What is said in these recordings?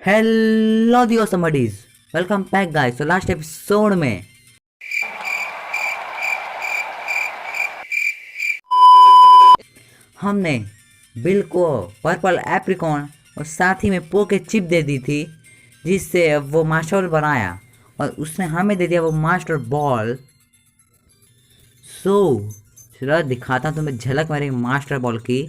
Hello दियो समडीज, welcome back guys. तो last episode में हमने बिल को पर्पल एप्रिकॉन और साथ ही में पोके चिप दे दी थी, जिससे वो मास्टर बनाया और उसने हमें दे दिया वो मास्टर बॉल। सो चलो दिखाता हूँ तुम्हें झलक मेरे मास्टर बॉल की।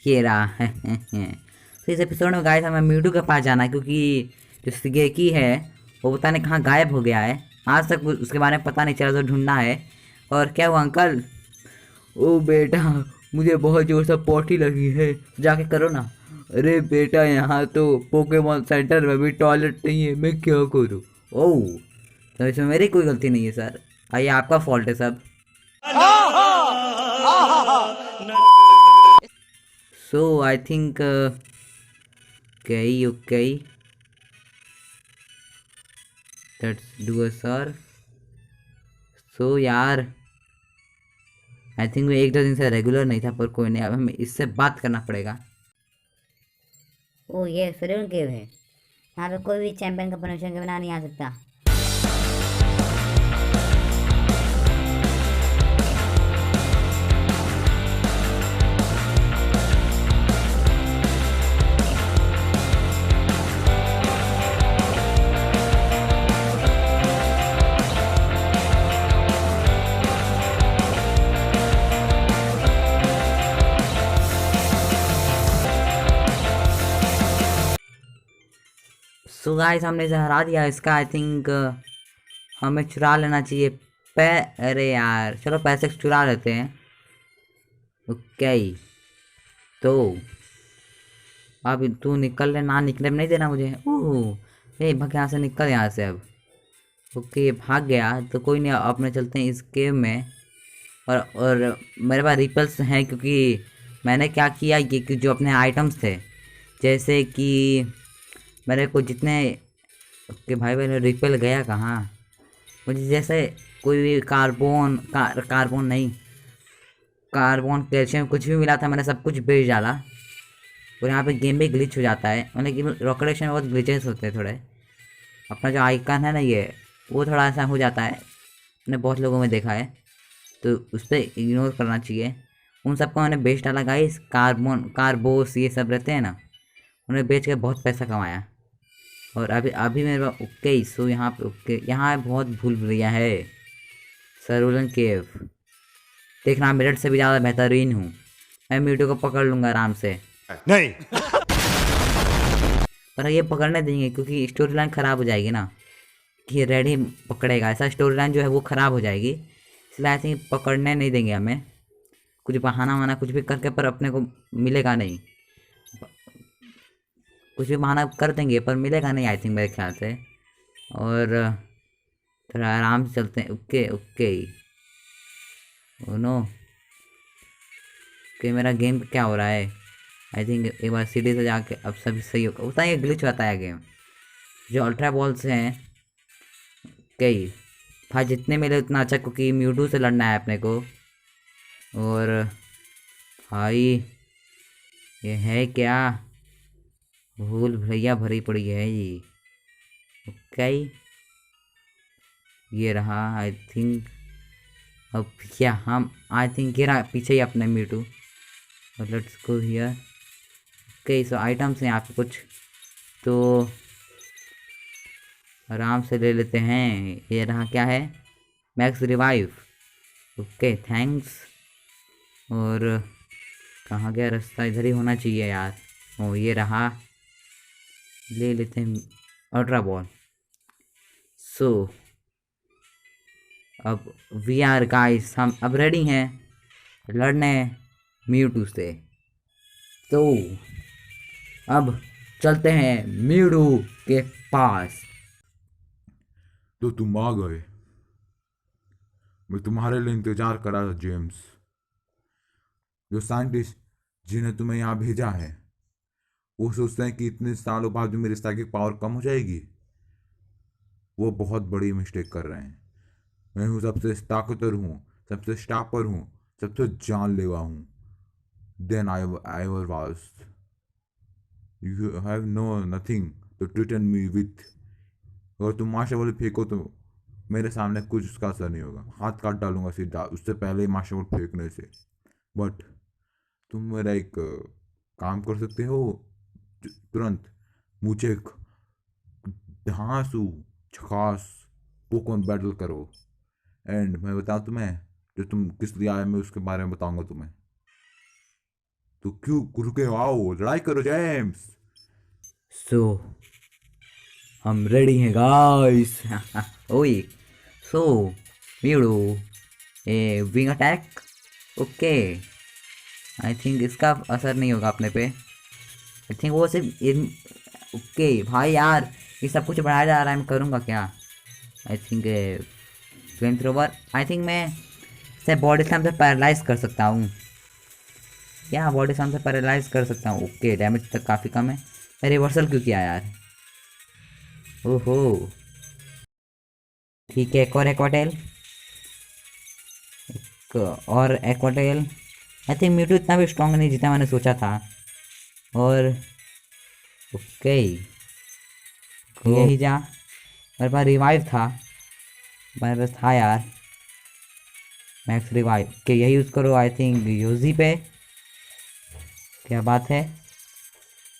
ये रहा है। तो इस एपिसोड में गाइस हमें म्यूटू के पास जाना है, क्योंकि जो सिगेकी है वो पता नहीं कहाँ गायब हो गया है। आज तक उसके बारे में पता नहीं चला, तो ढूंढना है। और क्या हुआ अंकल? ओ बेटा, मुझे बहुत जोर से पोटी लगी है, जाके करो ना। अरे बेटा, यहाँ तो पोकेमॉन सेंटर में भी टॉयलेट नहीं है, मैं क्या करूँ? ओह, तो इसमें मेरी कोई गलती नहीं है सर, आइए आपका फॉल्ट है सब। So I think okay, let's do a sir। So यार, आई थिंक मैं एक दो दिन से रेगुलर नहीं था, पर कोई नहीं, अब हमें इससे बात करना पड़ेगा। ओ ये फिर केव है। यहाँ पे कोई भी चैंपियन का परमिशन के बिना नहीं आ सकता। सो गाइस, हमने इसे हरा दिया। इसका आई थिंक हमें चुरा लेना चाहिए। पै अरे यार, चलो पैसे चुरा लेते हैं। ओके, तो अब तू निकल ले, ना निकले नहीं देना मुझे। ओह ए, भाग यहाँ से, निकल यहाँ से अब। ओके, भाग गया तो कोई नहीं, अपने चलते हैं इस केव में। और मेरे पास रिपल्स हैं, क्योंकि मैंने क्या किया कि जो अपने आइटम्स थे, जैसे कि मेरे को जितने ओके भाई, मैंने रिपेल गया कहाँ? मुझे जैसे कोई भी कार्बन नहीं, कार्बन कैल्शियम कुछ भी मिला था, मैंने सब कुछ बेच डाला। और यहाँ पे गेम भी ग्लिच हो जाता है, मतलब कि रॉकेट में बहुत ग्लिचेस होते हैं थोड़े। अपना जो आइकन है ना, ये वो थोड़ा ऐसा हो जाता है, मैंने बहुत लोगों में देखा है, तो उस पर इग्नोर करना चाहिए। उन सबको मैंने बेच डाला गाइस। कार्बोस ये सब रहते हैं ना, उन्हें बेच के बहुत पैसा कमाया। और अभी अभी मेरे पास ओके। सो यहाँ पे ओके, यहाँ बहुत भूल भुलैया है। सरोलन केव, देखना मेरठ से भी ज़्यादा बेहतरीन हूँ। मैं म्यूटू को पकड़ लूँगा आराम से। नहीं। पर ये पकड़ने देंगे, क्योंकि स्टोरी लाइन ख़राब हो जाएगी ना, कि रेड ही पकड़ेगा, ऐसा स्टोरी लाइन जो है वो ख़राब हो जाएगी। इसलिए आई थिंक पकड़ने नहीं देंगे हमें। कुछ बहाना वाना कुछ भी करके, पर अपने को मिलेगा नहीं। कुछ भी बहाना कर देंगे पर मिलेगा नहीं आई थिंक, मेरे ख्याल से। और थोड़ा आराम से चलते हैं। ओके ओके, ओ नो, कि मेरा गेम क्या हो रहा है? आई थिंक एक बार सीढ़ी से जाके अब सभी सही होगा। उतना ये ग्लिच होता है गेम। जो अल्ट्रा बॉल्स हैं कई भाई, जितने मिले उतना अच्छा, क्योंकि म्यूटू से लड़ना है अपने को। और भाई ये है क्या? भूल भैया भरी पड़ी है ये। ओके, ये रहा आई थिंक। अब क्या हम आई थिंक ये रहा पीछे ही अपने म्यूटू। और let's go here. Okay, so items हैं यहाँ पे कुछ, तो आराम से ले लेते हैं। ये रहा, क्या है? Max revive. Okay thanks. और कहाँ गया रास्ता? इधर ही होना चाहिए यार। ओ ये रहा, ले लेते हैं अल्ट्रा बॉल। सो अब वी आर गाइस, हम अब रेडी हैं लड़ने म्यूटू से। तो अब चलते हैं म्यूटू के पास। तो तुम आ गए। मैं तुम्हारे लिए इंतजार कर रहा था जेम्स। जो साइंटिस्ट जिन्हें तुम्हें यहाँ भेजा है, वो सोचते हैं कि इतने सालों बाद भी मेरी साइकिक पावर कम हो जाएगी। वो बहुत बड़ी मिस्टेक कर रहे हैं। मैं हूँ सबसे ताकतवर हूँ, सबसे स्टापर हूँ, सबसे जानलेवा हूँ। Then I ever was. You have no nothing to threaten me with, अगर तुम माशा बॉल फेंको तो मेरे सामने कुछ उसका असर नहीं होगा, हाथ काट डालूंगा सीधा उससे पहले ही माशा बॉल फेंकने से। बट तुम मेरा एक काम कर सकते हो, तुरंत मुझे एक धांसू झकास पोकेमॉन बैटल करो, एंड मैं बताऊँ तुम्हें जो तुम किस लिए आए, मैं उसके बारे में बताऊंगा तुम्हें। तो क्यों रुके हो, आओ लड़ाई करो जेम्स। सो हम रेडी हैं गाइस। ओए सो मीडू a wing attack. Okay I think इसका असर नहीं होगा अपने पे। आई थिंक वो सिर्फ ओके भाई यार ये सब कुछ बढ़ाया जा रहा है, मैं करूँगा क्या। I think flame thrower, I think मैं इसे बॉडी स्लैम से पैरालाइज कर सकता हूँ। क्या बॉडी स्लैम से पैरालाइज कर सकता हूँ। ओके डैमेज तक काफ़ी कम है। मैं रिवर्सल क्यों किया यार। ओहो ठीक है, एक और एक्वाटेल, एक और एक्वाटेल। आई थिंक म्यूटू इतना भी स्ट्रॉन्ग नहीं जितना मैंने सोचा था। और ओके यही जा, मेरे पास रिवाइव था, मेरे पास था यार मैक्स रिवाइव। ओके यही यूज़ करो आई थिंक यूजी पे। क्या बात है।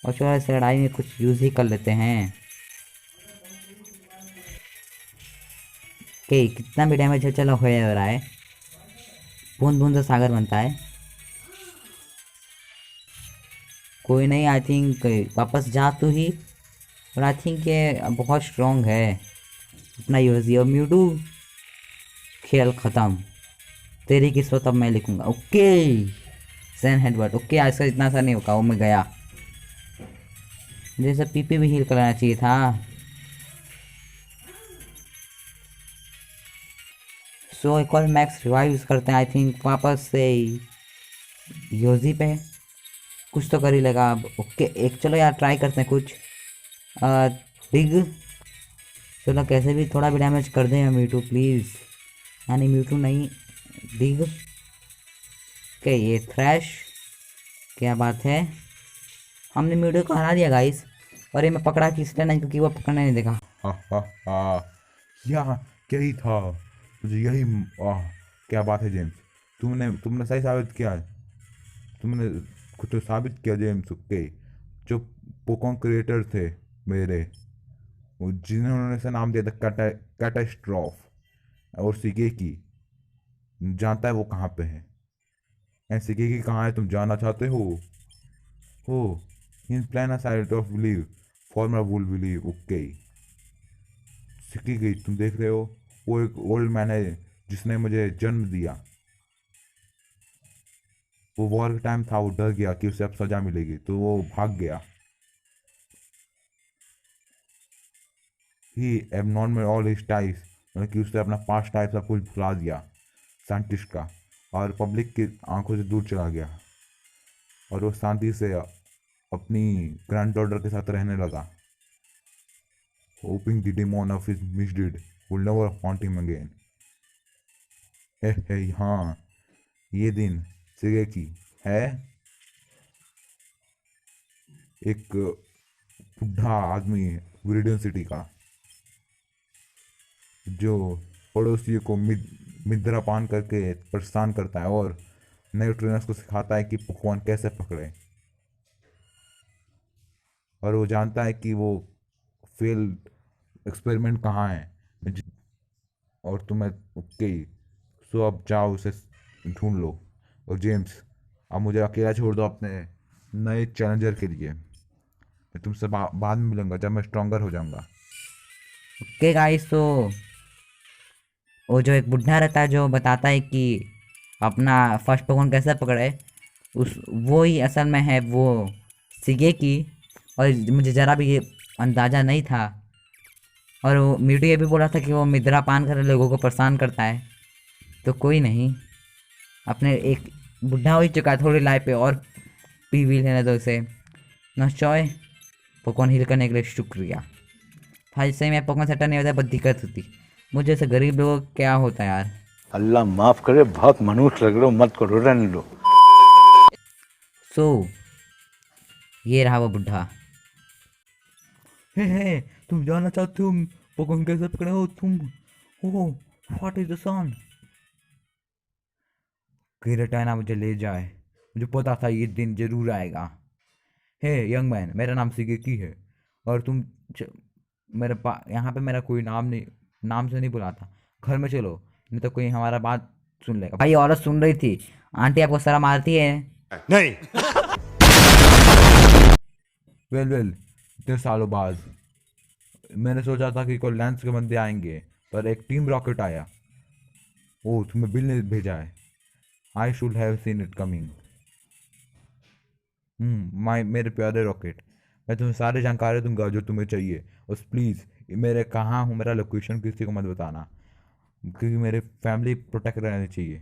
और चलो इस लड़ाई में कुछ यूज़ ही कर लेते हैं। ओके कितना भी डैमेज है चलो हो रहा है। बूंद बूंद से सागर बनता है। कोई नहीं, आई थिंक वापस जा तू ही। और आई थिंक ये बहुत स्ट्रॉन्ग है, इतना यूज़। और म्यूटू खेल ख़त्म, तेरी किस्मत अब मैं लिखूंगा। Okay San headbutt. ओके आज का इतना सा नहीं होगा, वो मैं गया। जैसे पीपी भी हील कराना चाहिए था। सो एक और मैक्स रिवाइव यूज़ करते हैं आई थिंक वापस से योजी पे। कुछ तो कर ही लगा अब। ओके एक चलो यार ट्राई करते हैं कुछ बिग। चलो कैसे भी थोड़ा भी डैमेज कर दें म्यूटू प्लीज़, यानी म्यूटू नहीं बिग। ओके ये थ्रैश, क्या बात है। हमने म्यूटू को हरा दिया गाइस। और ये मैं पकड़ा किसने नहीं, क्योंकि वो पकड़ने नहीं देखा। हा हा हा, यही था मुझे यही। क्या बात है जेम्स, तुमने सही साबित किया है, तुमने खुद तो साबित किया जेम्स। ओके जो पोकेमॉन क्रिएटर थे मेरे, वो जिन्होंने से नाम दिया था कैटास्ट्रॉफ और सिगेकी, जानता है वो कहाँ पे है। एंड सिगेकी कहाँ है तुम जानना चाहते हो। In plan side of believe former will believe. Okay सिगेकी तुम देख रहे हो, वो एक ओल्ड मैन है जिसने मुझे जन्म दिया। वो वॉर का टाइम था, वो डर गया कि उसे अब सजा मिलेगी तो वो भाग गया। ही एबनॉर्मल ऑल हिज टाइप्स, मतलब कि उसने अपना पास्ट टाइप सब कुछ भुला दिया साइंटिस्ट का, और पब्लिक की आंखों से दूर चला गया। और वो शांति से अपनी ग्रैंड डॉटर के साथ रहने लगा, hoping the demon of his misdeed will never haunt him again. Hey हाँ ये दिन सिगेकी है एक बुढ़ा आदमी विरिडियन सिटी का, जो पड़ोसियों को मिद्रा पान करके परेशान करता है और नए ट्रेनर्स को सिखाता है कि पोकेमॉन कैसे पकड़े। और वो जानता है कि वो फेल्ड एक्सपेरिमेंट कहाँ है। और तुम्हें ओके सो अब जाओ उसे ढूंढ लो। और जेम्स अब मुझे अकेला छोड़ दो अपने नए चैलेंजर के लिए। मैं तुमसे बाद में मिलूंगा जब मैं स्ट्रॉन्गर हो जाऊंगा। ओके गाइस तो वो जो एक बुढ़ा रहता है जो बताता है कि अपना फर्स्ट पोकेमॉन कैसे पकड़े, उस वो ही असल में है वो सिगेकी। और मुझे ज़रा भी ये अंदाज़ा नहीं था। और वो म्यूटू ये भी बोला था कि वो मिद्रा पान कर लोगों को परेशान करता है। तो कोई नहीं, अपने एक बुढ़ा हो ही चुका है, थोड़ी लाइफ पे और पी भी लेने दो इसे। नॉस्चॉय पोकेमॉन हील करने के लिए शुक्रिया। भाई सही में पोकेमॉन सेटर नहीं होता बहुत दिक्कत होती। मुझे जैसे गरीब लोगों को क्या होता है यार। अल्लाह माफ करे, बहुत मनुष्य लग रहे हो, मत करो, रहने दो। सो ये रहा वो बुढ़ा। हे तुम जानना चाहते हो पोकेमोन कैसे पकड़े हो तुम? ओह व्हाट इज द सन? किरेटाना मुझे ले जाए, मुझे पता था ये दिन जरूर आएगा। हे यंग मैन, मेरा नाम सिगेकी है और मेरे पास यहाँ पे मेरा कोई नाम से नहीं बुलाता। घर में चलो, नहीं तो कोई हमारा बात सुन लेगा। भाई औरत सुन रही थी। आंटी आपको शर्म आती है? नहीं। वेल इतने सालों बाद मैंने सोचा था कि कोई लैंस के बंदे आएंगे, पर एक टीम रॉकेट आया। ओह, तुम्हें बिल ने भेजा है। I should have seen it coming. मेरे प्यारे रॉकेट, मैं तुम्हें सारी जानकारी दूंगा जो तुम्हें चाहिए। बस प्लीज़ मेरे कहाँ हूँ, मेरा लोकेशन किसी को मत बताना, क्योंकि मेरे फैमिली प्रोटेक्ट रहनी चाहिए।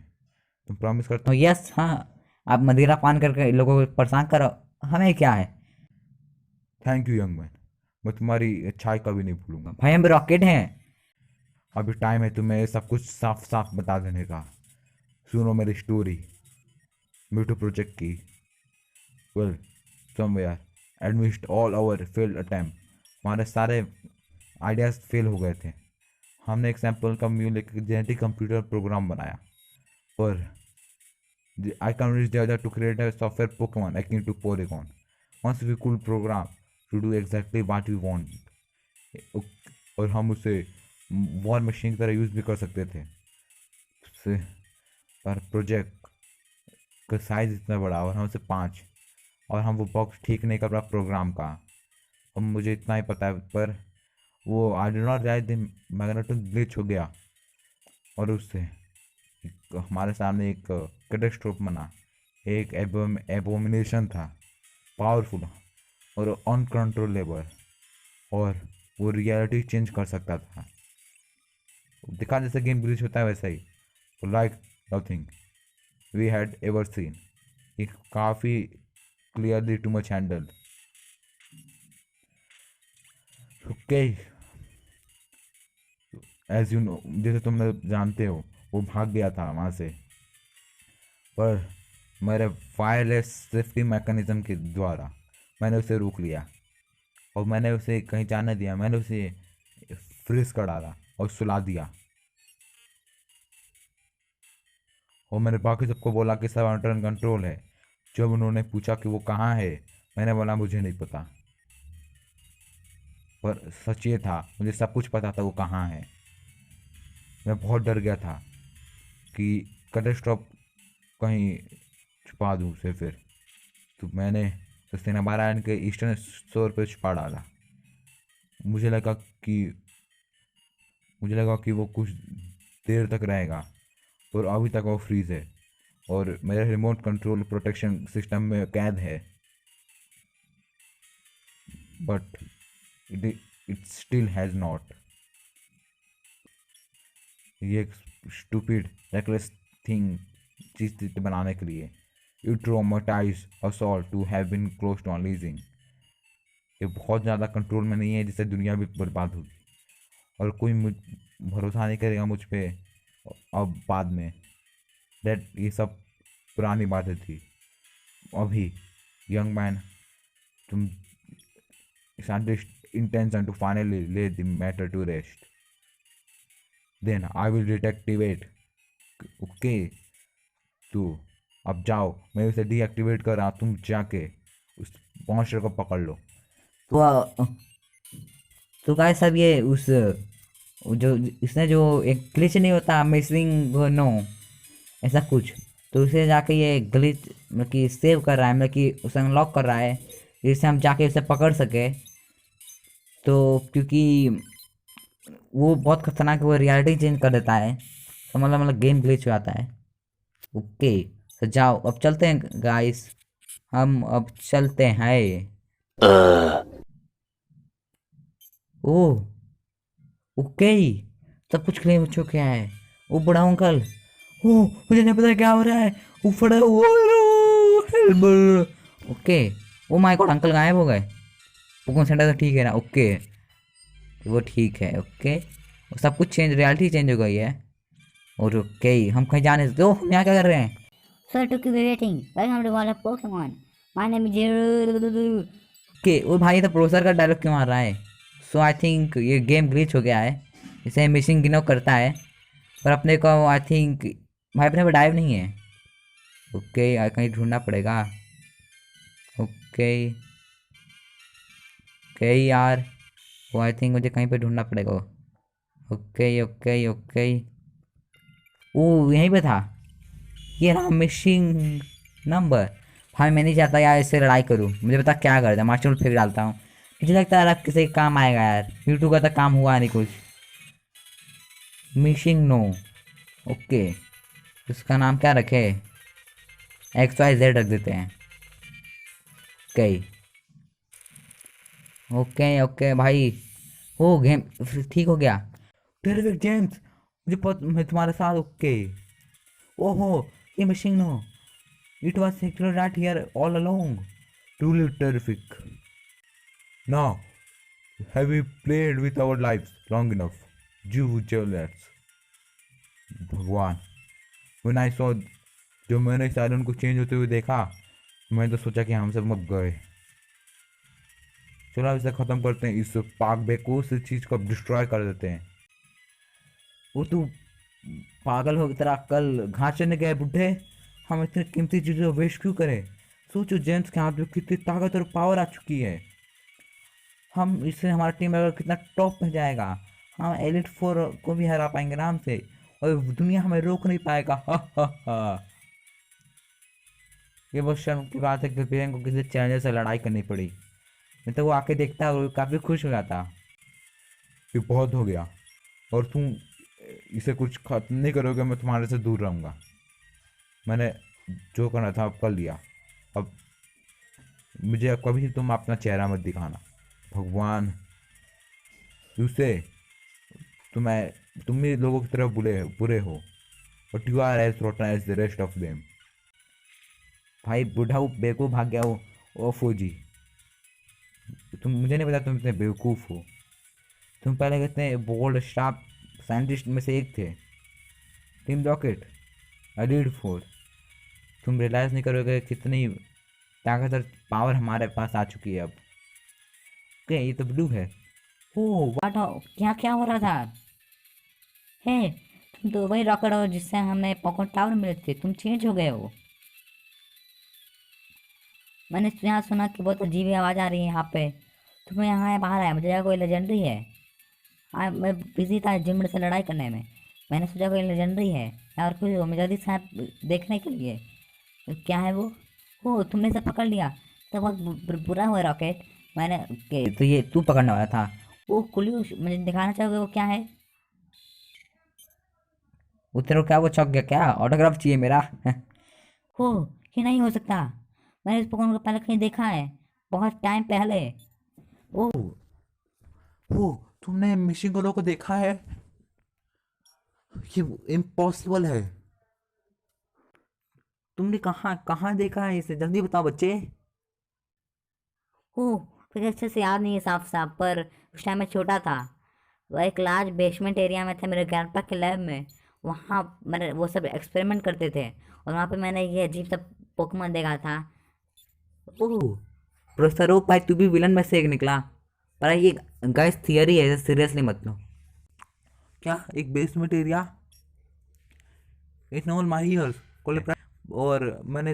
तुम प्रॉमिस करते हो? यस हाँ, आप मदिरा पान करके इन लोगों को परेशान करो, हमें क्या है। थैंक यू यंग मैन, मैं तुम्हारी अच्छाई कभी नहीं भूलूंगा। भाई हम रॉकेट हैं। अभी टाइम है तुम्हें सब कुछ साफ साफ बता देने का। सुनो मेरी स्टोरी म्यूटो प्रोजेक्ट की। Well somewhere amidst all our failed attempt, हमारे सारे आइडियाज़ फेल हो गए थे। हमने एक सैम्पल का म्यू लेकर जेनेटिक कंप्यूटर प्रोग्राम बनाया, पर I convinced the other to create a software Pokemon akin to Porygon. Once we could program to do exactly what we want, और हम उसे वॉर मशीन की तरह यूज़ भी कर सकते थे। पर प्रोजेक्ट का साइज़ इतना बड़ा और हम उसे 5, और हम वो बॉक्स ठीक नहीं कर पा प्रोग्राम का। अब मुझे इतना ही पता है, पर वो I do not right the magnetic glitch हो गया और उससे हमारे सामने एक कैटास्ट्रोफ बना। एक एबोमिनेशन था, पावरफुल और अनकंट्रोलेबल, और वो रियलिटी चेंज कर सकता था। दिखा जैसे गेम ग्लिच होता है वैसा ही, like nothing we had ever seen. ये काफ़ी clearly too much handle. Okay, as you know, जैसे तुम जानते हो, वो भाग गया था वहाँ से, पर मेरे वायरलेस सेफ्टी मैकेनिज्म के द्वारा मैंने उसे रोक लिया और मैंने उसे कहीं जाने दिया। मैंने उसे फ्रीज कर डाला और सुला दिया, और मैंने बाकी सबको बोला कि सब अंडर कंट्रोल है। जब उन्होंने पूछा कि वो कहाँ है, मैंने बोला मुझे नहीं पता, पर सच ये था मुझे सब कुछ पता था वो कहाँ है। मैं बहुत डर गया था कि कैटास्ट्रॉफ कहीं छुपा दूँ उसे फिर, तो मैंने सस्तेनाबाद आइलैंड के ईस्टर्न शोर पे छुपा डाला। मुझे लगा कि वो कुछ देर तक रहेगा, और अभी तक वो फ्रीज है और मेरे रिमोट कंट्रोल प्रोटेक्शन सिस्टम में कैद है। But it still has not. ये एक स्टूपिड रेकलेस थिंग चीज़ बनाने के लिए you traumatise us all to have been close to unleashing. ये बहुत ज़्यादा कंट्रोल में नहीं है, जिससे दुनिया भी बर्बाद होगी और कोई भरोसा नहीं करेगा मुझ पे अब बाद में। डेट ये सब पुरानी बातें थी। अभी यंग मैन, तुम scientist intention to finally lay the matter to rest, then I will deactivate. Okay, तो अब जाओ, मैं उसे डीएक्टिवेट कर रहा, तुम जाके उस मॉन्स्टर को पकड़ लो। तो गाइस सब ये उस जो इसने जो एक ग्लिच नहीं होता मिसिंग नो ऐसा कुछ, तो उसे जाके ये ग्लिच मतलब कि सेव कर रहा है, मतलब कि उसे अनलॉक कर रहा है जिससे हम जाके उसे पकड़ सके। तो क्योंकि वो बहुत खतरनाक है, वो रियलिटी चेंज कर देता है, तो मतलब गेम ग्लिच हो जाता है। ओके, तो जाओ अब चलते हैं गाइस, हम अब चलते हैं। ओह ओके, सब कुछ क्लेम हो चुका है। वो बड़ा अंकल, ओह मुझे नहीं पता क्या हो रहा है, ऊपर okay. Oh my God, uncle गायब हो गए। पोकेमॉन सेंटर तो ठीक है ना? ओके, वो ठीक है। ओके, सब कुछ चेंज, रियलिटी चेंज हो गई है। और ओके, हम कहीं जाने से, तो हम यहाँ क्या कर रहे हैं? सर टू की waiting, welcome to world of Pokemon, my name is okay, वो भाई तो प्रोफेसर का डायलॉग क्यों मार रहा है? सो आई थिंक ये गेम ग्लिच हो गया है, इसे मिशिंग गिनो करता है, पर अपने को आई थिंक भाई अपने पे डाइव नहीं है। ओके कहीं ढूंढना पड़ेगा। ओके ओके यार, वो आई थिंक मुझे कहीं पे ढूंढना पड़ेगा। ओके ओके ओके, वो यहीं पे था, ये रहा मिशिंग नंबर। भाई मैं नहीं चाहता यार इससे लड़ाई करूँ, मुझे पता क्या करता है, मास्टर फेंक डालता हूँ। मुझे लगता है यार अब किसी काम आएगा यार, यूट्यूब का तो काम हुआ नहीं कुछ। मिशिंग नो, ओके इसका नाम क्या रखे, XYZ रख देते हैं। ओके ओके ओके भाई, वो गेम ठीक हो गया। टेरिफिक जेम्स, मैं तुम्हारे साथ। ओके ओहो ये machine no, it was actually not here all along. Truly terrific. Now, have we played with our lives long enough? You jealous. भगवान, when I saw, जब मैंने सायरन को चेंज होते हुए देखा, मैंने तो सोचा कि हम सब मर गए। चलो अब इसे ख़त्म करते हैं, इस पाक बेकूफ इस चीज़ को डिस्ट्रॉय कर देते हैं। वो तू पागल हो तेरा, कल घास चढ़ने गए बुढ़े, हम इतनी कीमती चीज़ों को वेस्ट क्यों करें। सोचो जेम्स के हाथ में कितनी ताकत और पावर आ चुकी है, हम इससे हमारा टीम अगर कितना टॉप पे जाएगा, हम एलिट 4 को भी हरा पाएंगे आराम से, और दुनिया हमें रोक नहीं पाएगा। हा हा हा। ये बहुत शर्म की बात है कि प्रियंका को किसी चैलेंजर से लड़ाई करनी पड़ी, नहीं तो वो आके देखता और काफ़ी खुश हो जाता। ये बहुत हो गया, और तुम इसे कुछ खत्म नहीं करोगे, मैं तुम्हारे से दूर रहूँगा। मैंने जो करना था अब कर लिया, अब मुझे कभी तुम अपना चेहरा मत दिखाना। भगवान, दूसरे तुम भी लोगों की तरह बुरे हो, but you are as rotten as the rest of them. भाई बूढ़ा वो बेवकूफ़ भाग गया, वो ओ फौजी, मुझे नहीं पता तुम इतने बेवकूफ़ हो। तुम पहले कितने बोल्ड शार्प साइंटिस्ट में से एक थे। टीम रॉकेट, एलिट 4, तुम रियलाइज़ नहीं करोगे कितनी ताकत और पावर हमारे पास आ चुकी है अब। ओके ये तो ब्लू है। ओह वाट, क्या क्या हो रहा था। हे तुम तो वही रॉकेट हो जिससे हमने पॉकेट टावर मिले थे, तुम चेंज हो गए हो। मैंने यहाँ सुना कि बहुत अजीब आवाज़ आ रही है यहाँ पे, तुम्हें यहाँ बाहर आया, मुझे लगा कोई लेजेंडरी है। मैं बिजी था जिम से लड़ाई करने में, मैंने सोचा कोई लेजेंडरी है और कुछ हो, मैं जल्दी से देखने के लिए क्या है वो। हो तुमने सब पकड़ लिया, तो बहुत बुरा हुआ रॉकेट। मैंने तो ये तू पकड़ने वाला था। वो कुल्लू मुझे दिखाना चाहोगे वो क्या है। वो तेरे को क्या वो चौंक गया क्या, ऑटोग्राफ चाहिए मेरा। हो ये नहीं हो सकता, मैंने इस पोकेमॉन को पहले कहीं देखा है, बहुत टाइम पहले। वो तुमने मिशिंग गोलो को देखा है? ये इम्पॉसिबल है। तुमने कहाँ कहाँ देखा है इसे, जल्दी बताओ बच्चे। हो फिर अच्छे से याद नहीं है साफ साफ, पर उस टाइम मैं छोटा था, वह एक लार्ज बेसमेंट एरिया में था मेरे ग्रैंडपा के लैब में। वहाँ मैंने वो सब एक्सपेरिमेंट करते थे, और वहाँ पे मैंने ये अजीब सा पोकेमॉन देखा था। ओह प्रोफेसर ओक भाई, तू भी विलन में से एक निकला, पर ये गाइस थियरी है, सीरियसली मत लो। क्या एक basement area? It's not my years, और मैंने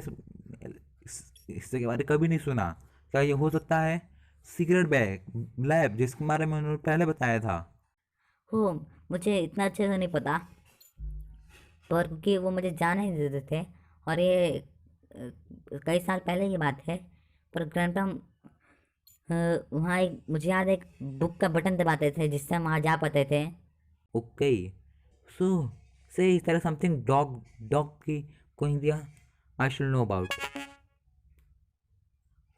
इसके बारे कभी नहीं सुना। क्या ये हो सकता है सीक्रेट बैग लैब जिसके बारे में उन्होंने पहले बताया था? हो मुझे इतना अच्छे से नहीं पता, पर क्योंकि वो मुझे जाने नहीं देते थे, और ये कई साल पहले की बात है। पर ग्रैंडपा वहाँ एक मुझे याद है एक बुक का बटन दबाते थे जिससे हम वहाँ जा पाते थे। ओके सो से इस तरह समथिंग डॉग की कोई दिया, I should know about.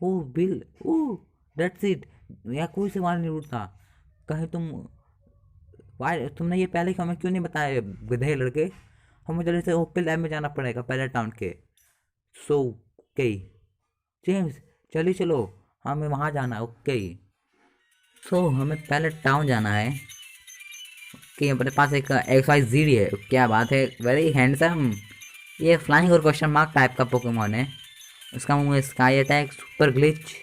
Oh bill, oh that's it. या कोई सवाल नहीं उठता, कहे तुमने ये पहले हमें क्यों नहीं बताया गधे लड़के। हमें जल्दी से ओपी लैब में जाना पड़ेगा पहले टाउन के। सो ओके जेम्स चलिए चलो, हमें वहाँ जाना है। ओके सो हमें पहले टाउन जाना है। ओके अपने पास एक XYZ है, क्या बात है, वेरी हैंडसम। ये फ्लाइंग और क्वेश्चन मार्क टाइप का पोकेमॉन है, उसका मुंह sky attack, super glitch.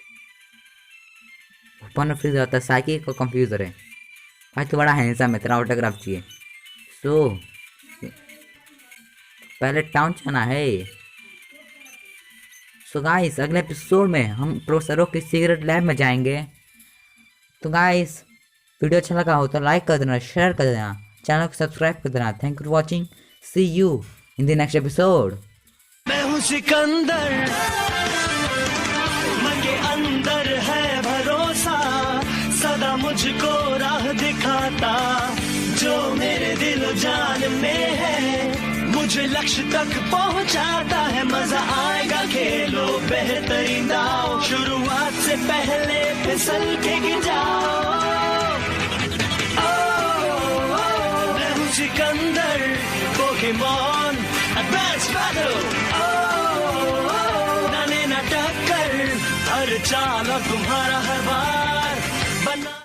Phone freeze होता है, साइकी को कंफ्यूजर है भाई। तू बड़ा हैंडसम है, तेरा ऑटोग्राफ चाहिए। सो पहले टाउन जाना है। सो गाइस अगले एपिसोड में हम प्रोफेसरों की सीक्रेट लैब में जाएंगे। तो गाइस वीडियो अच्छा लगा हो तो लाइक कर देना, शेयर कर देना, चैनल को सब्सक्राइब कर देना। Thank you for watching, see you in the next episode. मैं हूँ सिकंदर, मन के अंदर है भरोसा, सदा मुझको राह दिखाता, जो मेरे दिल जान में है, मुझे लक्ष्य तक पहुंचाता है। मजा आएगा खेलो बेहतरीन दाव, शुरुआत से पहले फिसल के गिर जाओ। मैं हूँ सिकंदर, पोकेमॉन एडवांस बैटल, नाने ना टक्कर, हर चाल और तुम्हारा हर बार।